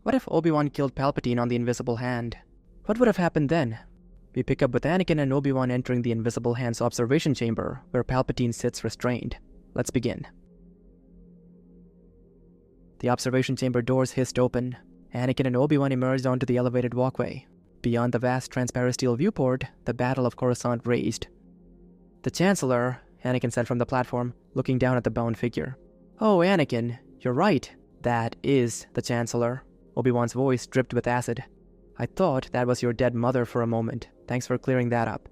What if Obi-Wan killed Palpatine on the Invisible Hand? What would have happened then? We pick up with Anakin and Obi-Wan entering the Invisible Hand's observation chamber, where Palpatine sits restrained. Let's begin. The observation chamber doors hissed open. Anakin and Obi-Wan emerged onto the elevated walkway. Beyond the vast transparent steel viewport, the Battle of Coruscant raged. "The Chancellor," Anakin said from the platform, looking down at the bound figure. "Oh, Anakin, you're right. That is the Chancellor." Obi-Wan's voice dripped with acid. "I thought that was your dead mother for a moment. Thanks for clearing that up."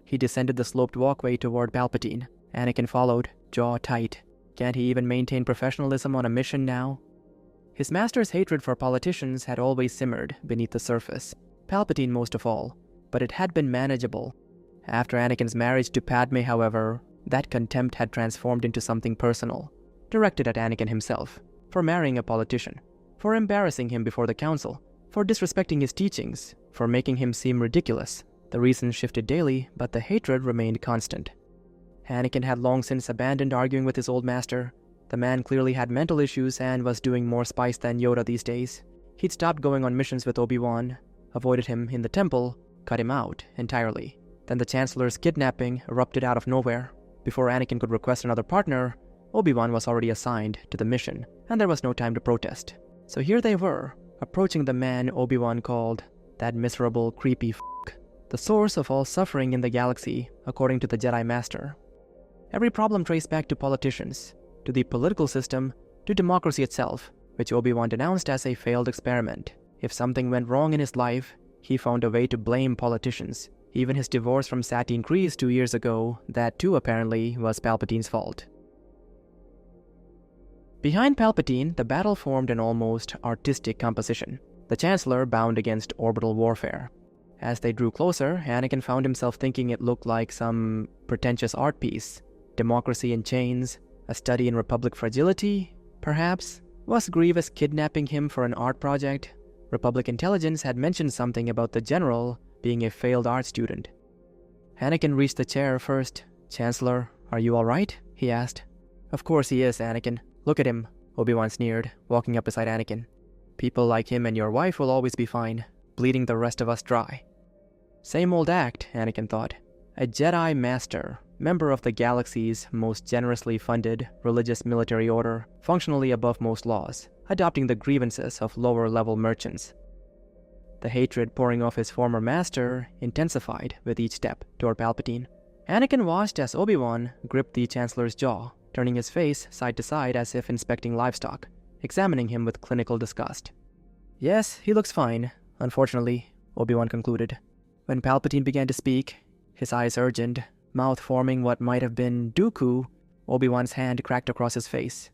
He descended the sloped walkway toward Palpatine. Anakin followed, jaw tight. Can't he even maintain professionalism on a mission now? His master's hatred for politicians had always simmered beneath the surface. Palpatine most of all, but it had been manageable. After Anakin's marriage to Padme, however, that contempt had transformed into something personal, directed at Anakin himself, for marrying a politician, for embarrassing him before the council, for disrespecting his teachings, for making him seem ridiculous. The reasons shifted daily, but the hatred remained constant. Anakin had long since abandoned arguing with his old master. The man clearly had mental issues and was doing more spice than Yoda these days. He'd stopped going on missions with Obi-Wan, avoided him in the temple, cut him out entirely. Then the Chancellor's kidnapping erupted out of nowhere. Before Anakin could request another partner, Obi-Wan was already assigned to the mission, and there was no time to protest. So here they were, approaching the man Obi-Wan called that miserable, creepy the source of all suffering in the galaxy, according to the Jedi Master. Every problem traced back to politicians, to the political system, to democracy itself, which Obi-Wan denounced as a failed experiment. If something went wrong in his life, he found a way to blame politicians. Even his divorce from Satine Kryze 2 years ago, that too apparently was Palpatine's fault. Behind Palpatine, the battle formed an almost artistic composition. The Chancellor bound against orbital warfare. As they drew closer, Anakin found himself thinking it looked like some pretentious art piece. Democracy in chains, a study in Republic fragility, perhaps? Was Grievous kidnapping him for an art project? Republic intelligence had mentioned something about the General being a failed art student. Anakin reached the chair first. "Chancellor, are you alright?" he asked. "Of course he is, Anakin. Look at him," Obi-Wan sneered, walking up beside Anakin. "People like him and your wife will always be fine, bleeding the rest of us dry." Same old act, Anakin thought. A Jedi Master, member of the galaxy's most generously funded religious military order, functionally above most laws, adopting the grievances of lower-level merchants. The hatred pouring off his former master intensified with each step toward Palpatine. Anakin watched as Obi-Wan gripped the Chancellor's jaw, turning his face side to side as if inspecting livestock, examining him with clinical disgust. "Yes, he looks fine, unfortunately," Obi-Wan concluded. When Palpatine began to speak, his eyes urgent, mouth forming what might have been Dooku, Obi-Wan's hand cracked across his face.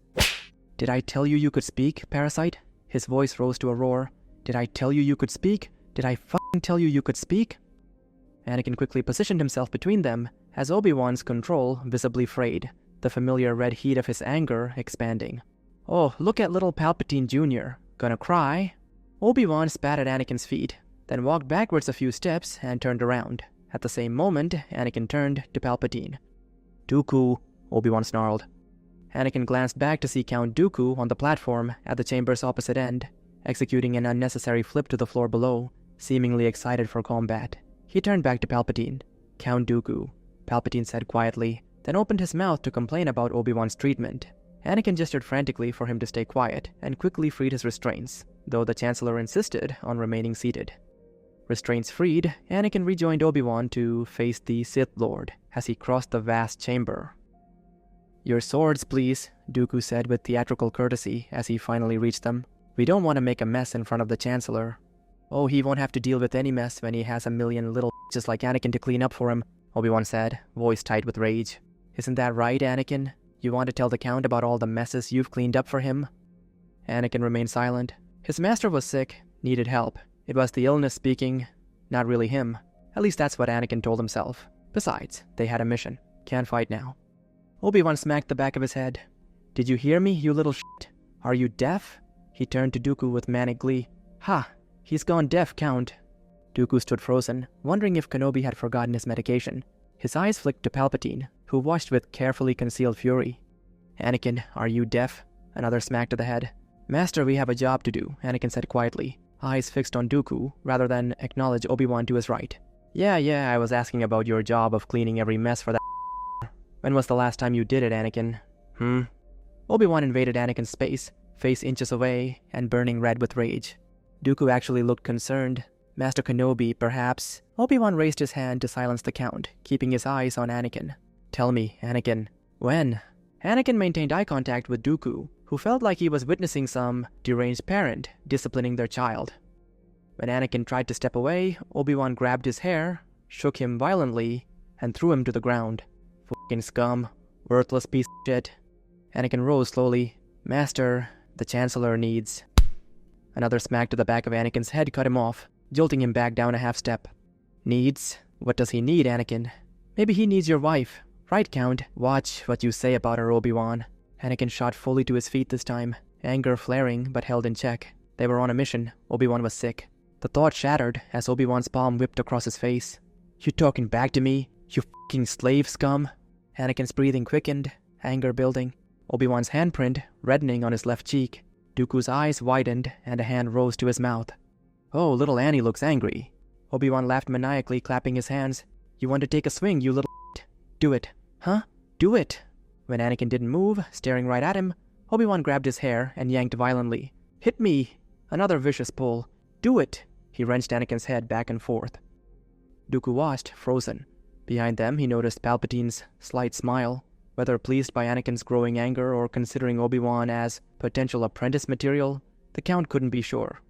"Did I tell you could speak, parasite?" His voice rose to a roar. "Did I tell you could speak? Did I f***ing tell you could speak?" Anakin quickly positioned himself between them as Obi-Wan's control visibly frayed, the familiar red heat of his anger expanding. "Oh, look at little Palpatine Jr. Gonna cry?" Obi-Wan spat at Anakin's feet, then walked backwards a few steps and turned around. At the same moment, Anakin turned to Palpatine. "Dooku," Obi-Wan snarled. Anakin glanced back to see Count Dooku on the platform at the chamber's opposite end, executing an unnecessary flip to the floor below, seemingly excited for combat. He turned back to Palpatine. "Count Dooku," Palpatine said quietly, then opened his mouth to complain about Obi-Wan's treatment. Anakin gestured frantically for him to stay quiet and quickly freed his restraints, though the Chancellor insisted on remaining seated. Restraints freed, Anakin rejoined Obi-Wan to face the Sith Lord as he crossed the vast chamber. "Your swords, please," Dooku said with theatrical courtesy as he finally reached them. "We don't want to make a mess in front of the Chancellor." "Oh, he won't have to deal with any mess when he has a million little just like Anakin to clean up for him," Obi-Wan said, voice tight with rage. "Isn't that right, Anakin? You want to tell the Count about all the messes you've cleaned up for him?" Anakin remained silent. His master was sick, needed help. It was the illness speaking, not really him. At least that's what Anakin told himself. Besides, they had a mission. Can't fight now. Obi-Wan smacked the back of his head. "Did you hear me, you little shit? Are you deaf?" He turned to Dooku with manic glee. "Ha! He's gone deaf, Count." Dooku stood frozen, wondering if Kenobi had forgotten his medication. His eyes flicked to Palpatine, who watched with carefully concealed fury. "Anakin, are you deaf?" Another smack to the head. Master, we have a job to do, Anakin said quietly, eyes fixed on Dooku, rather than acknowledge Obi-Wan to his right. Yeah, I was asking about your job of cleaning every mess for that. When was the last time you did it, Anakin? Obi-Wan invaded Anakin's space, face inches away, and burning red with rage. Dooku actually looked concerned. Master Kenobi, perhaps. Obi-Wan raised his hand to silence the Count, keeping his eyes on Anakin. Tell me, Anakin, when? Anakin maintained eye contact with Dooku, who felt like he was witnessing some deranged parent disciplining their child. When Anakin tried to step away, Obi-Wan grabbed his hair, shook him violently, and threw him to the ground. Fucking scum. Worthless piece of shit. Anakin rose slowly. Master, the Chancellor needs... Another smack to the back of Anakin's head cut him off, jolting him back down a half step. Needs? What does he need, Anakin? Maybe he needs your wife. Right, Count? Watch what you say about her, Obi-Wan. Anakin shot fully to his feet this time, anger flaring but held in check. They were on a mission. Obi-Wan was sick. The thought shattered as Obi-Wan's palm whipped across his face. You talking back to me? You fucking slave scum? Anakin's breathing quickened, anger building. Obi-Wan's handprint reddening on his left cheek. Dooku's eyes widened and a hand rose to his mouth. Oh, little Annie looks angry. Obi-Wan laughed maniacally, clapping his hands. You want to take a swing, you little Do it. Huh? Do it. When Anakin didn't move, staring right at him, Obi-Wan grabbed his hair and yanked violently. Hit me! Another vicious pull. Do it! He wrenched Anakin's head back and forth. Dooku watched, frozen. Behind them, he noticed Palpatine's slight smile. Whether pleased by Anakin's growing anger or considering Obi-Wan as potential apprentice material, the Count couldn't be sure.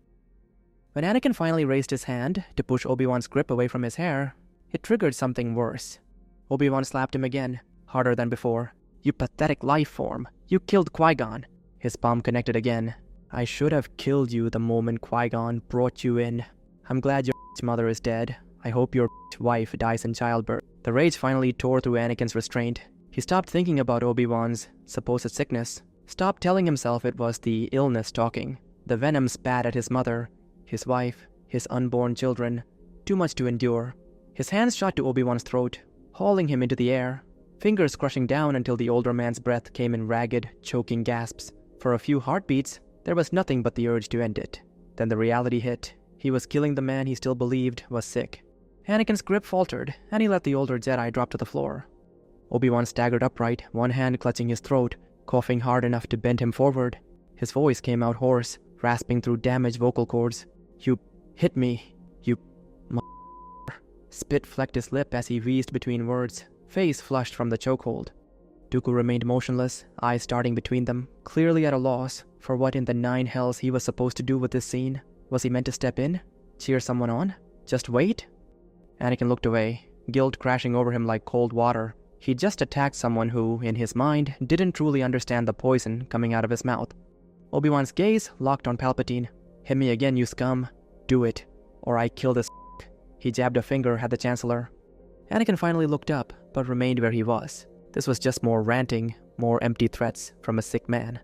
When Anakin finally raised his hand to push Obi-Wan's grip away from his hair, it triggered something worse. Obi-Wan slapped him again, harder than before. You pathetic life form. You killed Qui-Gon. His palm connected again. I should have killed you the moment Qui-Gon brought you in. I'm glad your mother is dead. I hope your wife dies in childbirth. The rage finally tore through Anakin's restraint. He stopped thinking about Obi-Wan's supposed sickness, stopped telling himself it was the illness talking. The venom spat at his mother, his wife, his unborn children. Too much to endure. His hands shot to Obi-Wan's throat, hauling him into the air, fingers crushing down until the older man's breath came in ragged, choking gasps. For a few heartbeats, there was nothing but the urge to end it. Then the reality hit. He was killing the man he still believed was sick. Anakin's grip faltered, and he let the older Jedi drop to the floor. Obi-Wan staggered upright, one hand clutching his throat, coughing hard enough to bend him forward. His voice came out hoarse, rasping through damaged vocal cords. You hit me. You Spit flecked his lip as he wheezed between words, face flushed from the chokehold. Dooku remained motionless, eyes starting between them, clearly at a loss for what in the nine hells he was supposed to do with this scene. Was he meant to step in? Cheer someone on? Just wait? Anakin looked away, guilt crashing over him like cold water. He'd just attacked someone who, in his mind, didn't truly understand the poison coming out of his mouth. Obi-Wan's gaze locked on Palpatine. Hit me again, you scum. Do it, or I kill this. He jabbed a finger at the Chancellor. Anakin finally looked up, but remained where he was. This was just more ranting, more empty threats from a sick man.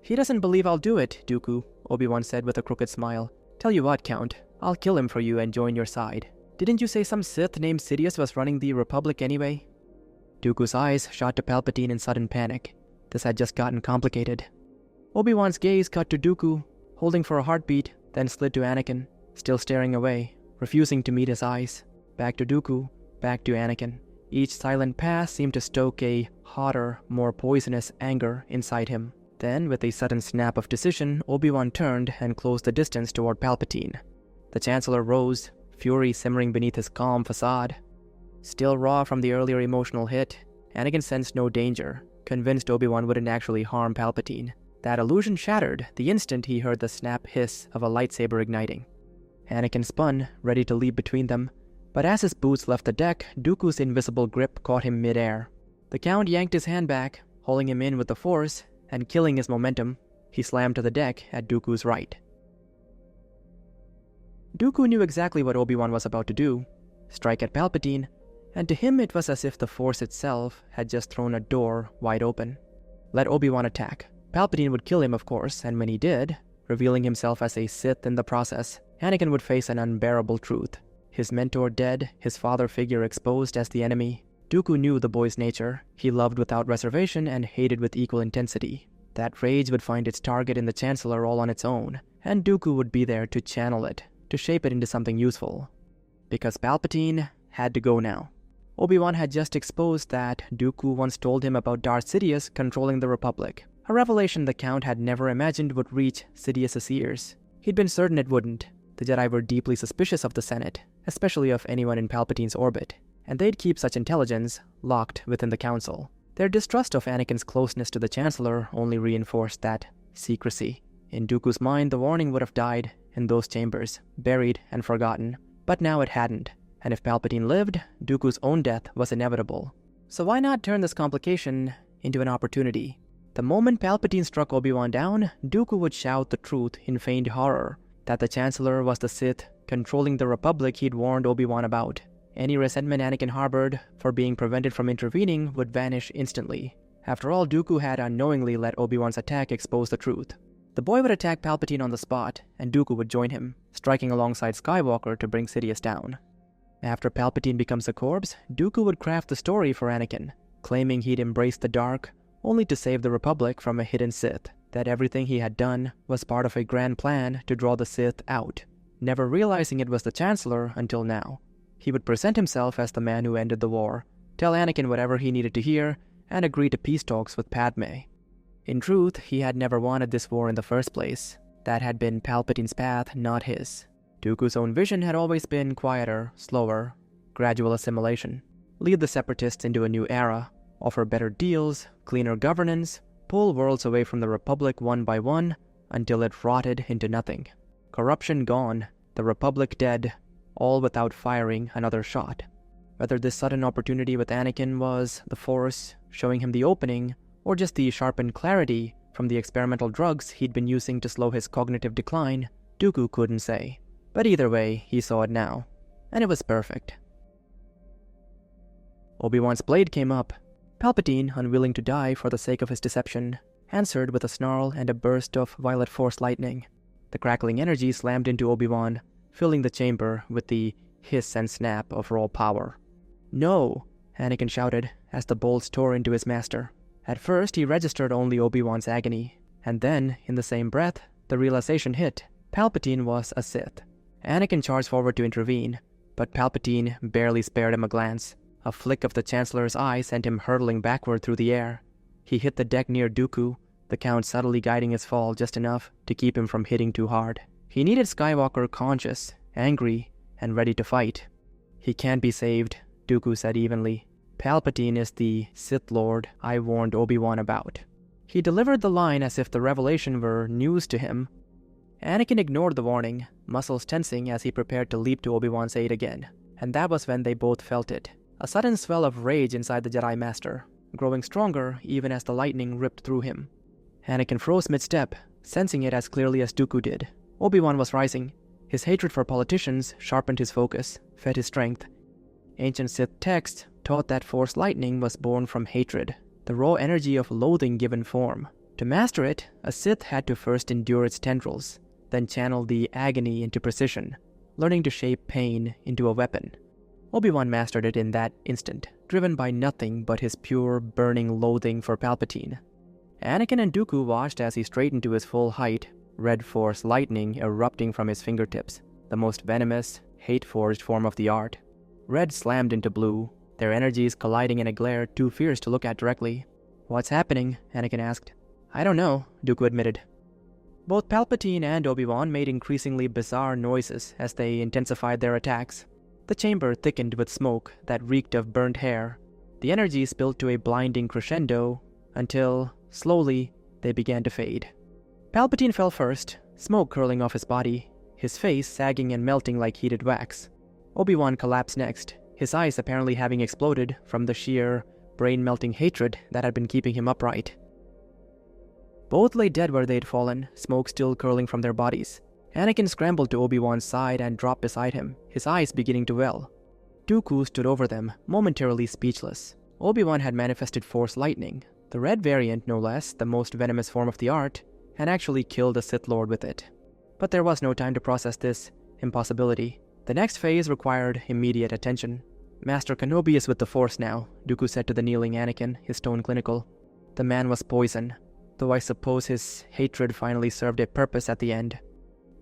He doesn't believe I'll do it, Dooku, Obi-Wan said with a crooked smile. Tell you what, Count, I'll kill him for you and join your side. Didn't you say some Sith named Sidious was running the Republic anyway? Dooku's eyes shot to Palpatine in sudden panic. This had just gotten complicated. Obi-Wan's gaze cut to Dooku, holding for a heartbeat, then slid to Anakin, still staring away, refusing to meet his eyes. Back to Dooku, back to Anakin. Each silent pass seemed to stoke a hotter, more poisonous anger inside him. Then, with a sudden snap of decision, Obi-Wan turned and closed the distance toward Palpatine. The Chancellor rose, fury simmering beneath his calm facade. Still raw from the earlier emotional hit, Anakin sensed no danger, convinced Obi-Wan wouldn't actually harm Palpatine. That illusion shattered the instant he heard the snap hiss of a lightsaber igniting. Anakin spun, ready to leap between them, but as his boots left the deck, Dooku's invisible grip caught him mid-air. The Count yanked his hand back, hauling him in with the Force, and killing his momentum, he slammed to the deck at Dooku's right. Dooku knew exactly what Obi-Wan was about to do, strike at Palpatine, and to him it was as if the Force itself had just thrown a door wide open. Let Obi-Wan attack. Palpatine would kill him, of course, and when he did, revealing himself as a Sith in the process, Anakin would face an unbearable truth. His mentor dead, his father figure exposed as the enemy. Dooku knew the boy's nature. He loved without reservation and hated with equal intensity. That rage would find its target in the Chancellor all on its own, and Dooku would be there to channel it, to shape it into something useful. Because Palpatine had to go now. Obi-Wan had just exposed that Dooku once told him about Darth Sidious controlling the Republic, a revelation the Count had never imagined would reach Sidious's ears. He'd been certain it wouldn't. The Jedi were deeply suspicious of the Senate, especially of anyone in Palpatine's orbit, and they'd keep such intelligence locked within the Council. Their distrust of Anakin's closeness to the Chancellor only reinforced that secrecy. In Dooku's mind, the warning would have died in those chambers, buried and forgotten. But now it hadn't, and if Palpatine lived, Dooku's own death was inevitable. So why not turn this complication into an opportunity? The moment Palpatine struck Obi-Wan down, Dooku would shout the truth in feigned horror, that the Chancellor was the Sith controlling the Republic he'd warned Obi-Wan about. Any resentment Anakin harbored for being prevented from intervening would vanish instantly. After all, Dooku had unknowingly let Obi-Wan's attack expose the truth. The boy would attack Palpatine on the spot, and Dooku would join him, striking alongside Skywalker to bring Sidious down. After Palpatine becomes a corpse, Dooku would craft the story for Anakin, claiming he'd embraced the dark, only to save the Republic from a hidden Sith, that everything he had done was part of a grand plan to draw the Sith out, never realizing it was the Chancellor until now. He would present himself as the man who ended the war, tell Anakin whatever he needed to hear, and agree to peace talks with Padme. In truth, he had never wanted this war in the first place. That had been Palpatine's path, not his. Dooku's own vision had always been quieter, slower, gradual assimilation. Lead the Separatists into a new era, offer better deals, cleaner governance, pull worlds away from the Republic one by one, until it rotted into nothing. Corruption gone, the Republic dead, all without firing another shot. Whether this sudden opportunity with Anakin was the Force showing him the opening, or just the sharpened clarity from the experimental drugs he'd been using to slow his cognitive decline, Dooku couldn't say. But either way, he saw it now, and it was perfect. Obi-Wan's blade came up. Palpatine, unwilling to die for the sake of his deception, answered with a snarl and a burst of violet force lightning. The crackling energy slammed into Obi-Wan, filling the chamber with the hiss and snap of raw power. "No!" Anakin shouted as the bolts tore into his master. At first, he registered only Obi-Wan's agony, and then, in the same breath, the realization hit. Palpatine was a Sith. Anakin charged forward to intervene, but Palpatine barely spared him a glance. A flick of the Chancellor's eye sent him hurtling backward through the air. He hit the deck near Dooku, the Count subtly guiding his fall just enough to keep him from hitting too hard. He needed Skywalker conscious, angry, and ready to fight. "He can't be saved," Dooku said evenly. "Palpatine is the Sith Lord I warned Obi-Wan about." He delivered the line as if the revelation were news to him. Anakin ignored the warning, muscles tensing as he prepared to leap to Obi-Wan's aid again. And that was when they both felt it. A sudden swell of rage inside the Jedi Master, growing stronger even as the lightning ripped through him. Anakin froze mid-step, sensing it as clearly as Dooku did. Obi-Wan was rising. His hatred for politicians sharpened his focus, fed his strength. Ancient Sith texts taught that Force lightning was born from hatred, the raw energy of loathing given form. To master it, a Sith had to first endure its tendrils, then channel the agony into precision, learning to shape pain into a weapon. Obi-Wan mastered it in that instant, driven by nothing but his pure, burning loathing for Palpatine. Anakin and Dooku watched as he straightened to his full height, red Force lightning erupting from his fingertips, the most venomous, hate-forged form of the art. Red slammed into blue, their energies colliding in a glare too fierce to look at directly. "What's happening?" Anakin asked. "I don't know," Dooku admitted. Both Palpatine and Obi-Wan made increasingly bizarre noises as they intensified their attacks. The chamber thickened with smoke that reeked of burnt hair. The energy spilled to a blinding crescendo until, slowly, they began to fade. Palpatine fell first, smoke curling off his body, his face sagging and melting like heated wax. Obi-Wan collapsed next, his eyes apparently having exploded from the sheer, brain-melting hatred that had been keeping him upright. Both lay dead where they'd fallen, smoke still curling from their bodies. Anakin scrambled to Obi-Wan's side and dropped beside him, his eyes beginning to well. Dooku stood over them, momentarily speechless. Obi-Wan had manifested Force lightning, the red variant no less, the most venomous form of the art, and actually killed a Sith Lord with it. But there was no time to process this impossibility. The next phase required immediate attention. "Master Kenobi is with the Force now," Dooku said to the kneeling Anakin, his tone clinical. The man was poison. though I suppose his hatred finally served a purpose at the end.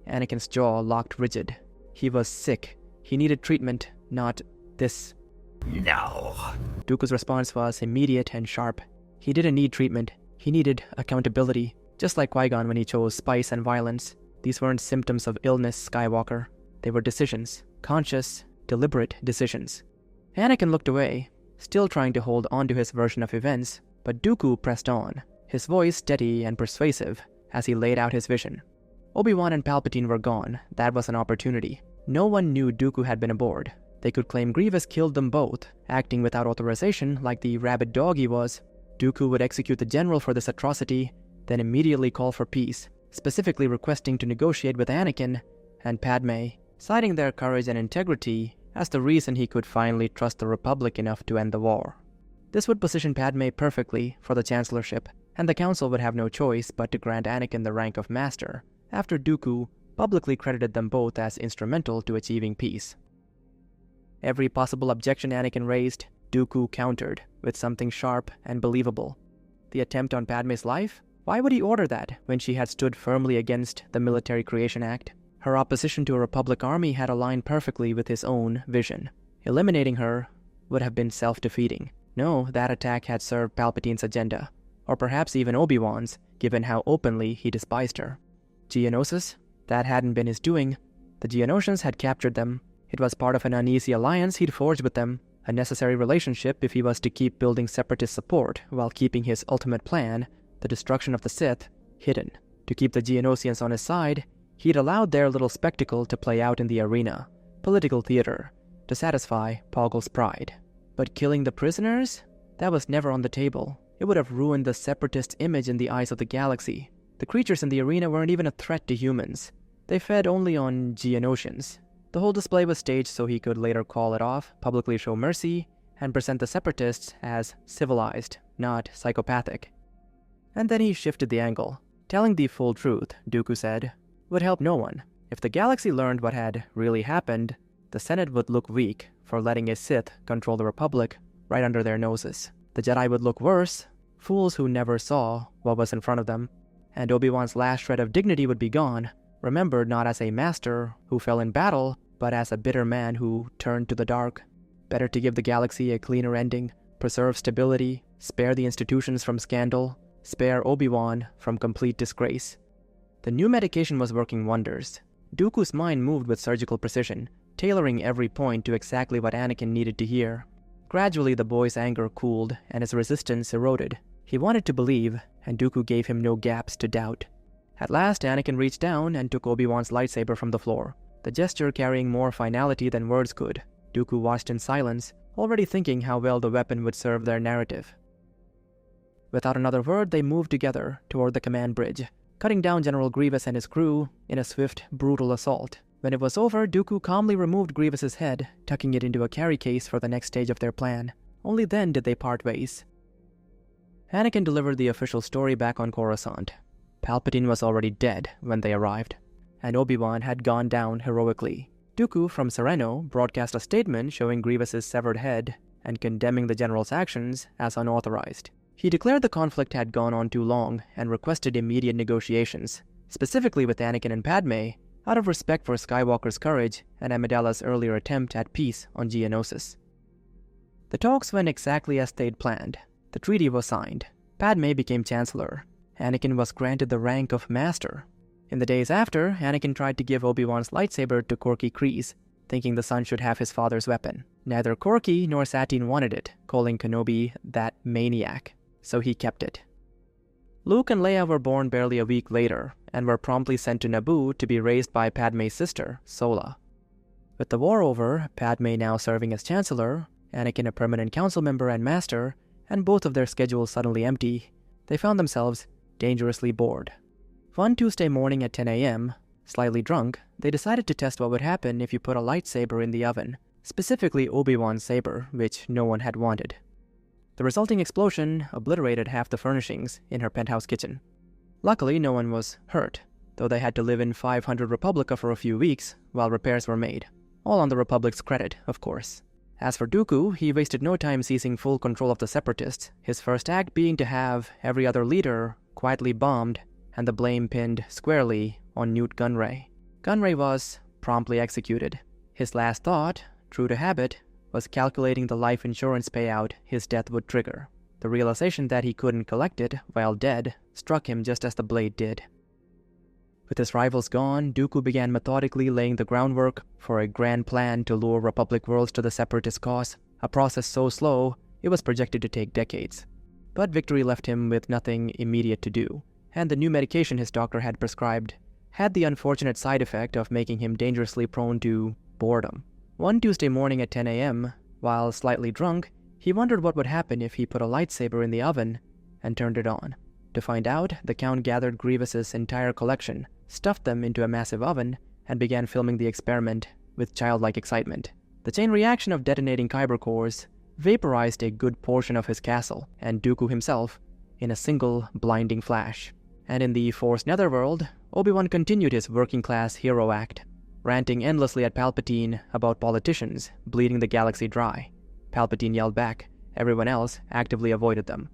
Anakin's jaw locked rigid. He was sick. He needed treatment, not this. No. Dooku's response was immediate and sharp. He didn't need treatment. He needed accountability. Just like Qui-Gon when he chose spice and violence. These weren't symptoms of illness, Skywalker. They were decisions. Conscious, deliberate decisions. Anakin looked away, still trying to hold on to his version of events, but Dooku pressed on, his voice steady and persuasive as he laid out his vision. Obi-Wan and Palpatine were gone. That was an opportunity. No one knew Dooku had been aboard. They could claim Grievous killed them both, acting without authorization like the rabid dog he was. Dooku would execute the general for this atrocity, then immediately call for peace, specifically requesting to negotiate with Anakin and Padme, citing their courage and integrity as the reason he could finally trust the Republic enough to end the war. This would position Padme perfectly for the Chancellorship, and the Council would have no choice but to grant Anakin the rank of Master, after Dooku publicly credited them both as instrumental to achieving peace. Every possible objection Anakin raised, Dooku countered with something sharp and believable. The attempt on Padme's life? Why would he order that when she had stood firmly against the Military Creation Act? Her opposition to a Republic army had aligned perfectly with his own vision. Eliminating her would have been self-defeating. No, that attack had served Palpatine's agenda, or perhaps even Obi-Wan's, given how openly he despised her. Geonosis? That hadn't been his doing. The Geonosians had captured them. It was part of an uneasy alliance he'd forged with them, a necessary relationship if he was to keep building separatist support while keeping his ultimate plan, the destruction of the Sith, hidden. To keep the Geonosians on his side, he'd allowed their little spectacle to play out in the arena, political theater, to satisfy Poggle's pride. But killing the prisoners? That was never on the table. It would have ruined the separatist image in the eyes of the galaxy. The creatures in the arena weren't even a threat to humans. They fed only on Geonosians. The whole display was staged so he could later call it off, publicly show mercy, and present the separatists as civilized, not psychopathic. And then he shifted the angle. Telling the full truth, Dooku said, would help no one. If the galaxy learned what had really happened, the Senate would look weak for letting a Sith control the Republic right under their noses. The Jedi would look worse, fools who never saw what was in front of them. And Obi-Wan's last shred of dignity would be gone, remembered not as a master who fell in battle, but as a bitter man who turned to the dark. Better to give the galaxy a cleaner ending, preserve stability, spare the institutions from scandal, spare Obi-Wan from complete disgrace. The new medication was working wonders. Dooku's mind moved with surgical precision, tailoring every point to exactly what Anakin needed to hear. Gradually the boy's anger cooled and his resistance eroded. He wanted to believe, and Dooku gave him no gaps to doubt. At last Anakin reached down and took Obi-Wan's lightsaber from the floor, the gesture carrying more finality than words could. Dooku watched in silence, already thinking how well the weapon would serve their narrative. Without another word, they moved together toward the command bridge, cutting down General Grievous and his crew in a swift, brutal assault. When it was over, Dooku calmly removed Grievous's head, tucking it into a carry case for the next stage of their plan. Only then did they part ways. Anakin delivered the official story back on Coruscant. Palpatine was already dead when they arrived, and Obi-Wan had gone down heroically. Dooku from Sereno broadcast a statement showing Grievous's severed head and condemning the general's actions as unauthorized. He declared the conflict had gone on too long and requested immediate negotiations, specifically with Anakin and Padme, out of respect for Skywalker's courage and Amidala's earlier attempt at peace on Geonosis. The talks went exactly as they'd planned. The treaty was signed. Padme became Chancellor. Anakin was granted the rank of Master. In the days after, Anakin tried to give Obi-Wan's lightsaber to Corky Kryze, thinking the son should have his father's weapon. Neither Corky nor Satine wanted it, calling Kenobi that maniac, so he kept it. Luke and Leia were born barely a week later, and were promptly sent to Naboo to be raised by Padme's sister, Sola. With the war over, Padme now serving as Chancellor, Anakin a permanent council member and Master, and both of their schedules suddenly empty, they found themselves dangerously bored. One Tuesday morning at 10 a.m., slightly drunk, they decided to test what would happen if you put a lightsaber in the oven, specifically Obi-Wan's saber, which no one had wanted. The resulting explosion obliterated half the furnishings in her penthouse kitchen. Luckily, no one was hurt, though they had to live in 500 Republica for a few weeks while repairs were made. All on the Republic's credit, of course. As for Dooku, he wasted no time seizing full control of the Separatists, his first act being to have every other leader quietly bombed, and the blame pinned squarely on Newt Gunray. Gunray was promptly executed. His last thought, true to habit, was calculating the life insurance payout his death would trigger. The realization that he couldn't collect it while dead struck him just as the blade did. With his rivals gone, Dooku began methodically laying the groundwork for a grand plan to lure Republic worlds to the Separatist cause, a process so slow it was projected to take decades. But victory left him with nothing immediate to do, and the new medication his doctor had prescribed had the unfortunate side effect of making him dangerously prone to boredom. One Tuesday morning at 10 a.m., while slightly drunk, he wondered what would happen if he put a lightsaber in the oven and turned it on. To find out, the Count gathered Grievous's entire collection, stuffed them into a massive oven, and began filming the experiment with childlike excitement. The chain reaction of detonating kyber cores vaporized a good portion of his castle and Dooku himself in a single blinding flash. And in the Force Netherworld, Obi-Wan continued his working-class hero act, ranting endlessly at Palpatine about politicians bleeding the galaxy dry. Palpatine yelled back. Everyone else actively avoided them.